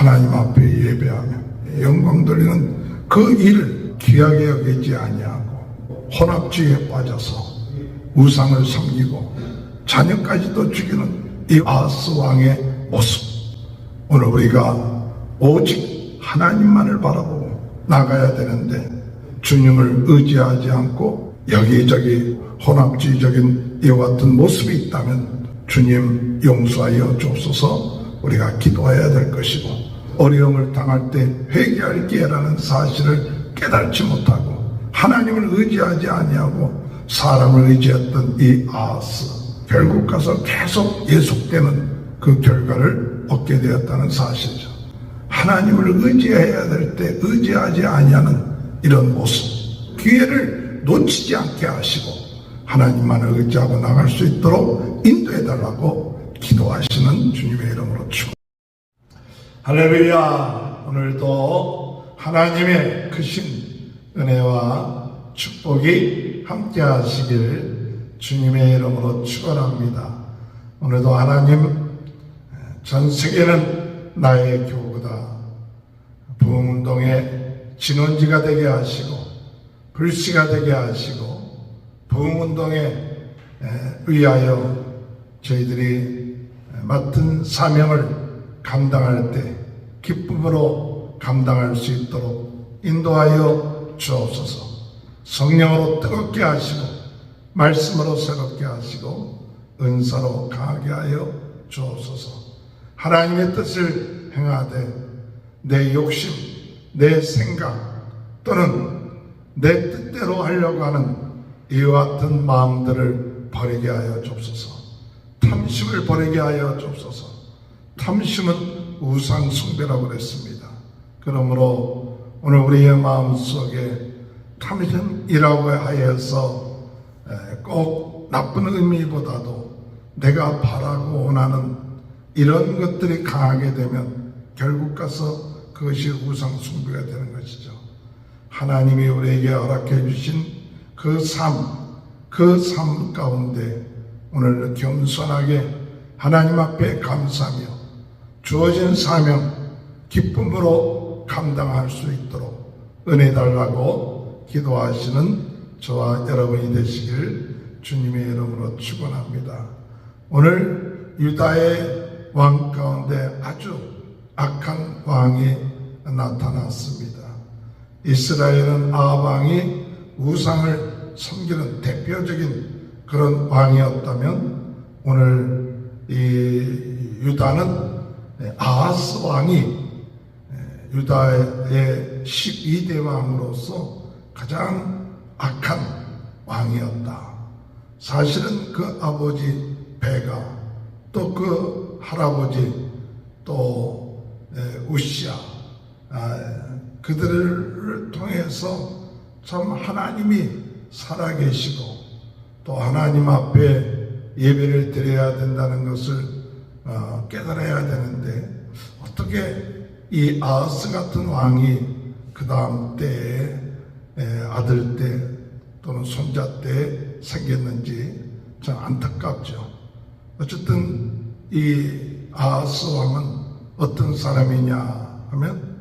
하나님 앞에 예배하며 영광 돌리는 그 일을 귀하게 여기지 아니하고 혼합주의에 빠져서 우상을 섬기고 자녀까지도 죽이는 이 아하스 왕의 모습, 오늘 우리가 오직 하나님만을 바라보고 나가야 되는데 주님을 의지하지 않고 여기저기 혼합주의적인 이와 같은 모습이 있다면 주님 용서하여 주옵소서. 우리가 기도해야 될 것이고, 어려움을 당할 때 회개할 기회라는 사실을 깨달지 못하고 하나님을 의지하지 아니하고 사람을 의지했던 이 아하스, 결국 가서 계속 예속되는 그 결과를 얻게 되었다는 사실이죠. 하나님을 의지해야 될 때 의지하지 아니하는 이런 모습, 기회를 놓치지 않게 하시고 하나님만을 의지하고 나갈 수 있도록 인도해달라고 기도하시는 주님의 이름으로 축원합니다. 할렐루야. 오늘도 하나님의 크신 은혜와 축복이 함께 하시길 주님의 이름으로 축원합니다. 오늘도 하나님, 전 세계는 나의 교구다, 부흥운동의 진원지가 되게 하시고 불씨가 되게 하시고 부흥운동에 의하여 저희들이 맡은 사명을 감당할 때 기쁨으로 감당할 수 있도록 인도하여 주옵소서. 성령으로 뜨겁게 하시고 말씀으로 새롭게 하시고 은사로 강하게 하여 주옵소서. 하나님의 뜻을 행하되 내 욕심, 내 생각 또는 내 뜻대로 하려고 하는 이와 같은 마음들을 버리게 하여 주옵소서. 탐심을 버리게 하여 주옵소서. 탐심은 우상 숭배라고 그랬습니다. 그러므로 오늘 우리의 마음속에 탐심이라고 하여서 꼭 나쁜 의미보다도 내가 바라고 원하는 이런 것들이 강하게 되면 결국 가서 그것이 우상 숭배가 되는 것이죠. 하나님이 우리에게 허락해 주신 그 삶 가운데 오늘 겸손하게 하나님 앞에 감사하며 주어진 사명 기쁨으로 감당할 수 있도록 은혜 달라고 기도하시는 저와 여러분이 되시길 주님의 이름으로 축원합니다. 오늘 유다의 왕 가운데 아주 악한 왕이 나타났습니다. 이스라엘은 아합 왕이 우상을 섬기는 대표적인 그런 왕이었다면 오늘 이 유다는 아하스 왕이 유다의 12대 왕으로서 가장 악한 왕이었다. 사실은 그 아버지 베가 또 그 할아버지 또 우시야, 그들을 통해서 참 하나님이 살아계시고 또 하나님 앞에 예배를 드려야 된다는 것을 깨달아야 되는데 어떻게 이 아하스 같은 왕이 그 다음 때에 아들 때 또는 손자 때 생겼는지 참 안타깝죠. 어쨌든 이 아하스 왕은 어떤 사람이냐 하면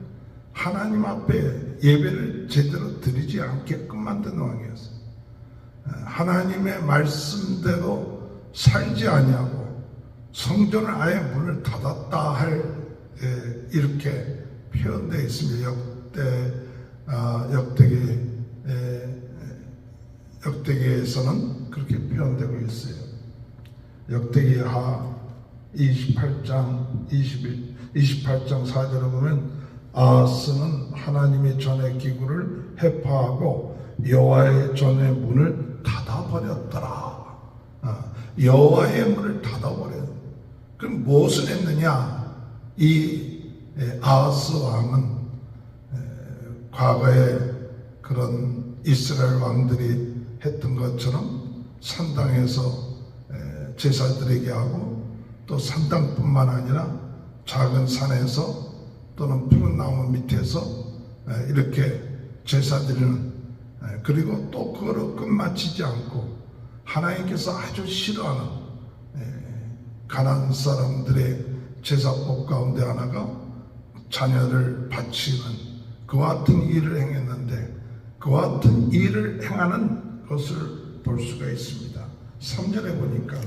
하나님 앞에 예배를 제대로 드리지 않게끔 만든 왕이었어요. 하나님의 말씀대로 살지 아니하고 성전을 아예 문을 닫았다 할 이렇게 표현되어 있습니다. 역대기에서는 그렇게 표현되고 있어요. 역대기하 28장 4절에 보면 아하스는 하나님의 전의 기구를 해파하고 여호와의 전의 문을 닫아버렸더라. 여호와의 문을 닫아버렸어요. 그럼 무엇을 했느냐? 이 아하스 왕은 과거에 그런 이스라엘 왕들이 했던 것처럼 산당에서 제사 드리게 하고 또 산당뿐만 아니라 작은 산에서 또는 푸른 나무 밑에서 이렇게 제사 드리는, 그리고 또 그거로 끝마치지 않고 하나님께서 아주 싫어하는 가나안 사람들의 제사법 가운데 하나가 자녀를 바치는 그와 같은 일을 행했는데 그와 같은 일을 행하는 것을 볼 수가 있습니다. 3절에 보니까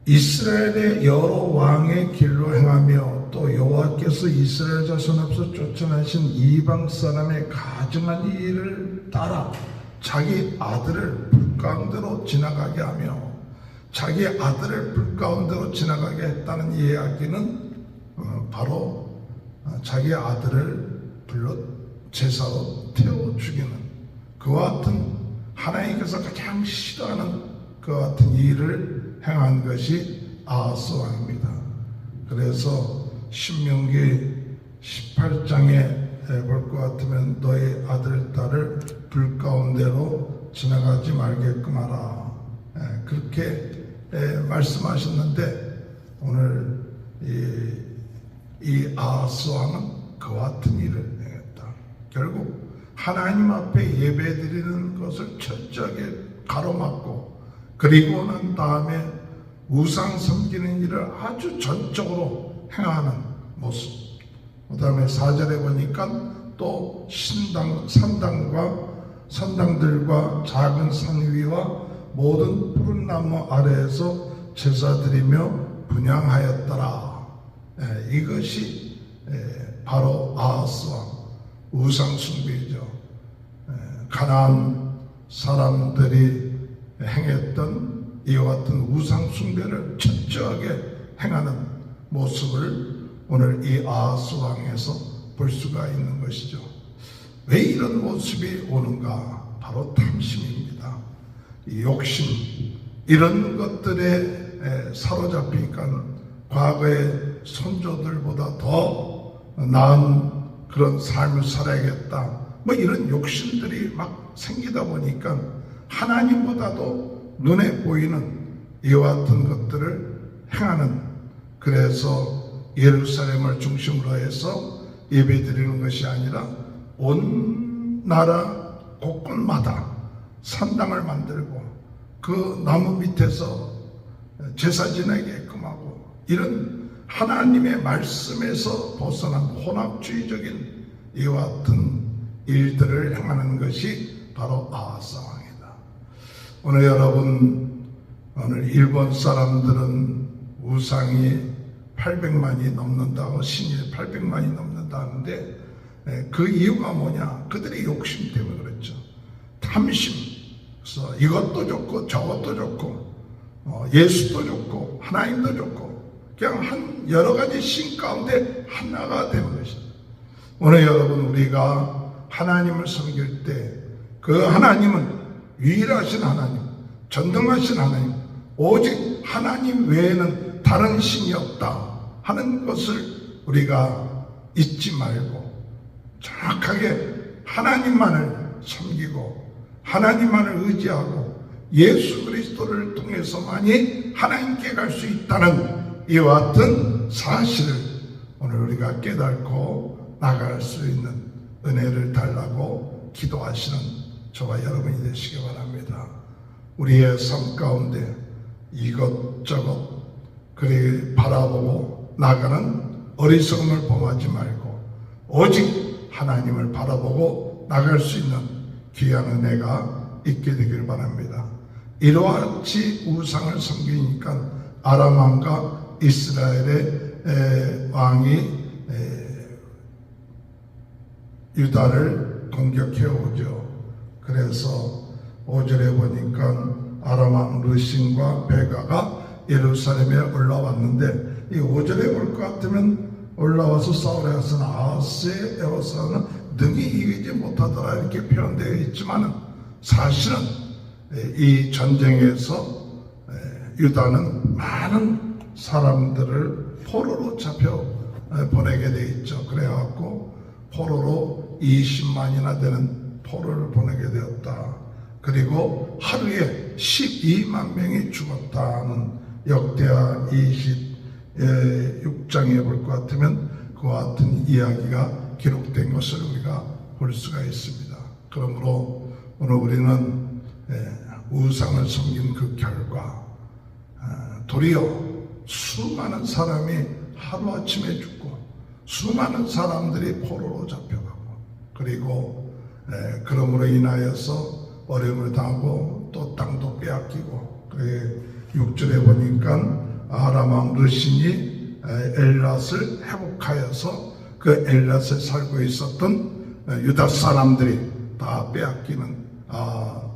이스라엘의 여러 왕의 길로 행하며 또 여호와께서 이스라엘 자손 앞에서 쫓아내신 이방 사람의 가증한 일을 따라 자기 아들을 불 가운데로 지나가게 하며 자기 아들을 불 가운데로 지나가게 했다는 이야기는 바로 자기 아들을 불러 제사로 태워 죽이는 그와 같은 하나님께서 가장 싫어하는 그와 같은 일을 행한 것이 아하스 왕입니다. 그래서 신명기 18장에 볼 것 같으면 너의 아들 딸을 불 가운데로 지나가지 말게끔 하라 그렇게 말씀하셨는데 오늘 이 아하스 왕은 그와 같은 일을 행했다. 결국 하나님 앞에 예배드리는 것을 철저하게 가로막고 그리고 난 다음에 우상 섬기는 일을 아주 전적으로 행하는 모습. 그 다음에 4절에 보니까 또 산당들과 작은 산 위와 모든 푸른 나무 아래에서 제사드리며 분향하였더라. 이것이 바로 아하스 왕 우상 숭배죠. 가나안 사람들이 행했던 이와 같은 우상 숭배를 철저하게 행하는 모습을 오늘 이 아하스 왕에서 볼 수가 있는 것이죠. 왜 이런 모습이 오는가? 바로 탐심입니다. 이 욕심, 이런 것들에 사로잡히니까 과거의 손조들보다 더 나은 그런 삶을 살아야겠다. 뭐 이런 욕심들이 막 생기다 보니까 하나님보다도 눈에 보이는 이와 같은 것들을 행하는, 그래서 예루살렘을 중심으로 해서 예배드리는 것이 아니라 온 나라 곳곳마다 산당을 만들고 그 나무 밑에서 제사 지내게끔 하고, 이런 하나님의 말씀에서 벗어난 혼합주의적인 이와 같은 일들을 행하는 것이 바로 아하스 왕이다. 오늘 여러분, 오늘 일본 사람들은 우상이 800만이 넘는다고, 신이 800만이 넘는다는데 그 이유가 뭐냐? 그들의 욕심 때문에 그렇죠. 탐심. 그래서 이것도 좋고 저것도 좋고 예수도 좋고 하나님도 좋고 그냥 한 여러 가지 신 가운데 하나가 되는 것입니다. 오늘 여러분, 우리가 하나님을 섬길 때 그 하나님은 유일하신 하나님, 전능하신 하나님, 오직 하나님 외에는 다른 신이 없다 하는 것을 우리가 잊지 말고 정확하게 하나님만을 섬기고 하나님만을 의지하고 예수 그리스도를 통해서만이 하나님께 갈 수 있다는 이와 같은 사실을 오늘 우리가 깨닫고 나갈 수 있는 은혜를 달라고 기도하시는 저와 여러분이 되시기 바랍니다. 우리의 삶 가운데 이것저것 그리 바라보고 나가는 어리석음을 범하지 말고 오직 하나님을 바라보고 나갈 수 있는 귀한 은혜가 있게 되기를 바랍니다. 이러한지 우상을 섬기니까 아람 왕과 이스라엘의 왕이 유다를 공격해 오죠. 그래서 5절에 보니까 아람 왕 르신과 베가가 예루살렘에 올라왔는데, 이 5절에 볼 것 같으면 올라와서 싸우려 해서는 아하스의 여호사는 능히 이기지 못하더라 이렇게 표현되어 있지만, 사실은 이 전쟁에서 유다는 많은 사람들을 포로로 잡혀 보내게 되어 있죠. 그래갖고 포로로 20만이나 되는 포로를 보내게 되었다. 그리고 하루에 12만 명이 죽었다는 역대하 26장에 볼 것 같으면 그와 같은 이야기가 기록된 것을 우리가 볼 수가 있습니다. 그러므로 오늘 우리는 우상을 섬긴 그 결과 도리어 수많은 사람이 하루아침에 죽고 수많은 사람들이 포로로 잡혀가고 그리고 그러므로 인하여서 어려움을 당하고 또 땅도 빼앗기고 6절에 보니까 아람 왕 르신이 엘랏을 회복하여서 그 엘랏에 살고 있었던 유다 사람들이 다 빼앗기는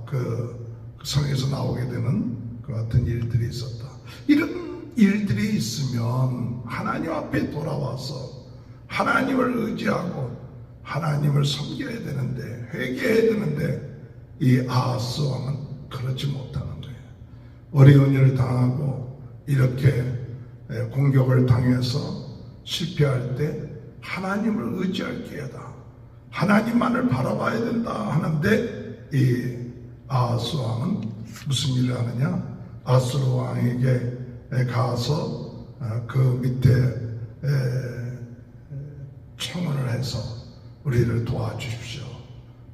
그 성에서 나오게 되는 그 같은 일들이 있었다. 이런 일들이 있으면 하나님 앞에 돌아와서 하나님을 의지하고 하나님을 섬겨야 되는데 회개해야 되는데 이 아하스 왕은 그렇지 못하는 거예요. 어려운 일을 당하고 이렇게 공격을 당해서 실패할 때 하나님을 의지할 기회다. 하나님만을 바라봐야 된다 하는데 이 아하스 왕은 무슨 일을 하느냐? 아수르 왕에게 가서 그 밑에 청원을 해서 우리를 도와주십시오.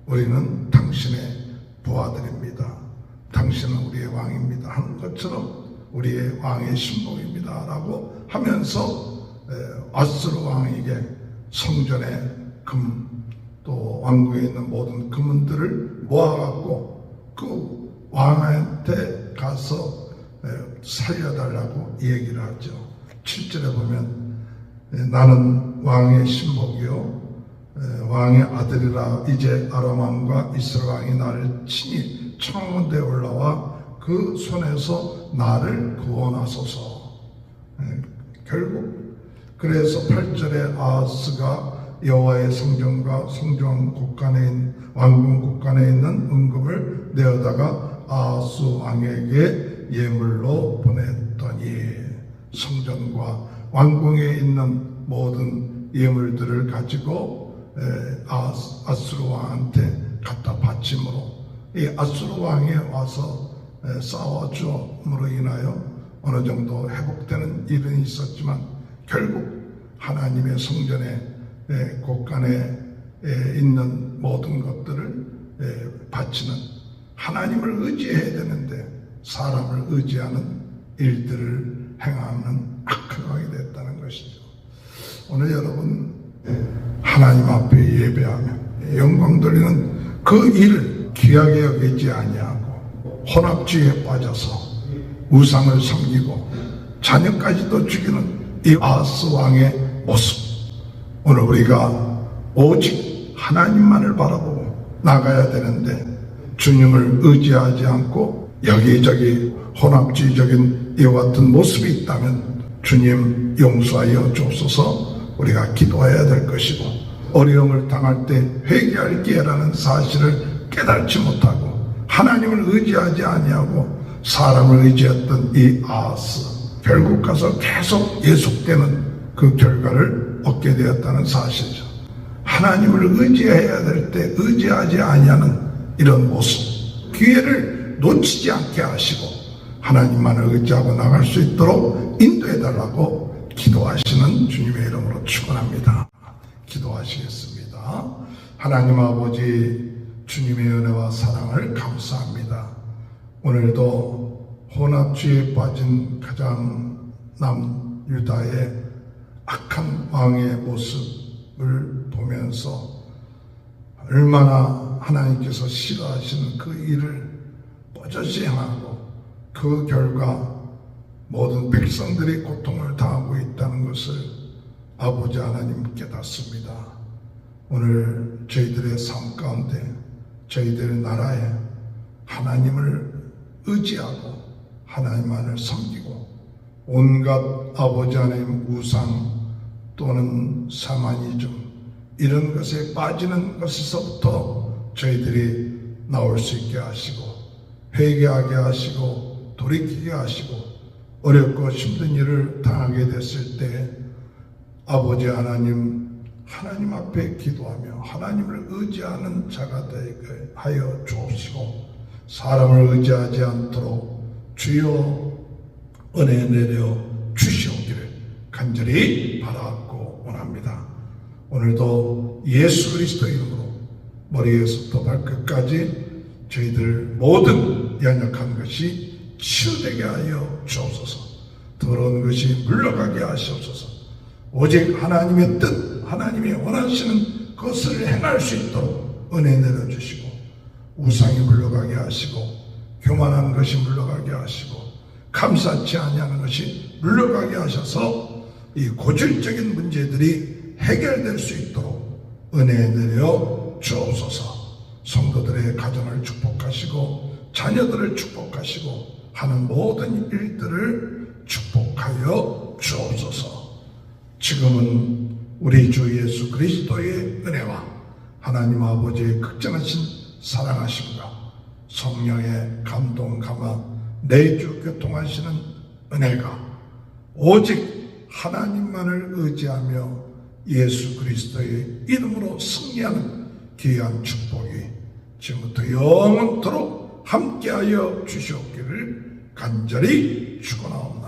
우리는 당신의 부하들입니다. 당신은 우리의 왕입니다. 하는 것처럼 우리의 왕의 신복입니다. 라고 하면서 아수르 왕에게 성전의 금, 또 왕궁에 있는 모든 금은들을 모아갖고 그 왕한테 가서 살려달라고 얘기를 하죠. 7절에 보면 나는 왕의 신복이요 왕의 아들이라. 이제 아람 왕과 이스라엘 왕이 나를 친히 청원대에 올라와 그 손에서 나를 구원하소서. 결국 그래서 8절에 아하스가 여호와의 성전과 성전 곳간에 왕궁 곳간에 있는 은금을 내어다가 아하스 왕에게 예물로 보냈더니 성전과 왕궁에 있는 모든 예물들을 가지고 아수르 왕한테 갖다 바침으로 이 아수르 왕이 와서 싸워줌으로 인하여 어느 정도 회복되는 일은 있었지만 결국 하나님의 성전의 곳간에 있는 모든 것들을 바치는 하나님을 의지해야 되는데 사람을 의지하는 일들을 행하는 악한 왕이 됐다는 것이죠. 오늘 여러분 하나님 앞에 예배하며 영광 돌리는 그 일을 귀하게 여기지 아니하고 혼합주의에 빠져서 우상을 섬기고 자녀까지도 죽이는 이 아하스 왕의 모습, 오늘 우리가 오직 하나님만을 바라보고 나가야 되는데 주님을 의지하지 않고 여기저기 혼합주의적인 이와 같은 모습이 있다면 주님 용서하여 주옵소서. 우리가 기도해야 될 것이고 어려움을 당할 때 회개할 기회라는 사실을 깨달지 못하고 하나님을 의지하지 아니하고 사람을 의지했던 이 아하스, 결국 가서 계속 예속되는 그 결과를 얻게 되었다는 사실이죠. 하나님을 의지해야 될 때 의지하지 아니하는 이런 모습, 기회를 놓치지 않게 하시고 하나님만을 의지하고 나갈 수 있도록 인도해달라고 기도하시는 주님의 이름으로 축원합니다. 기도하시겠습니다. 하나님 아버지, 주님의 은혜와 사랑을 감사합니다. 오늘도 혼합주의에 빠진 가장 남유다의 악한 왕의 모습을 보면서 얼마나 하나님께서 싫어하시는 그 일을 뻗어지 행하고 그 결과 모든 백성들이 고통을 당하고 있다는 것을 아버지 하나님 깨닫습니다. 오늘 저희들의 삶 가운데 저희들의 나라에 하나님을 의지하고 하나님만을 섬기고 온갖 아버지 하나님 우상 또는 사마니즘 이런 것에 빠지는 것에서부터 저희들이 나올 수 있게 하시고 회개하게 하시고 돌이키게 하시고 어렵고 힘든 일을 당하게 됐을 때 아버지 하나님 앞에 기도하며 하나님을 의지하는 자가 되게 하여 주옵시고 사람을 의지하지 않도록 주여 은혜 내려 주시옵기를 간절히 바라고 원합니다. 오늘도 예수 그리스도 이름으로 머리에서부터 발끝까지 저희들 모든 연약한 것이 치유되게 하여 주옵소서. 더러운 것이 물러가게 하시옵소서. 오직 하나님의 뜻, 하나님이 원하시는 것을 행할 수 있도록 은혜 내려주시고 우상이 물러가게 하시고 교만한 것이 물러가게 하시고 감사치 아니하는 것이 물러가게 하셔서 이 고질적인 문제들이 해결될 수 있도록 은혜 내려 주옵소서. 성도들의 가정을 축복하시고 자녀들을 축복하시고 하는 모든 일들을 축복하여 주옵소서. 지금은 우리 주 예수 그리스도의 은혜와 하나님 아버지의 극정하신 사랑하심과 성령의 감동 감화 내주 교통하시는 은혜가 오직 하나님만을 의지하며 예수 그리스도의 이름으로 승리하는 귀한 축복이 지금부터 영원토록 함께하여 주시옵기를 간절히 축원하옵나이다.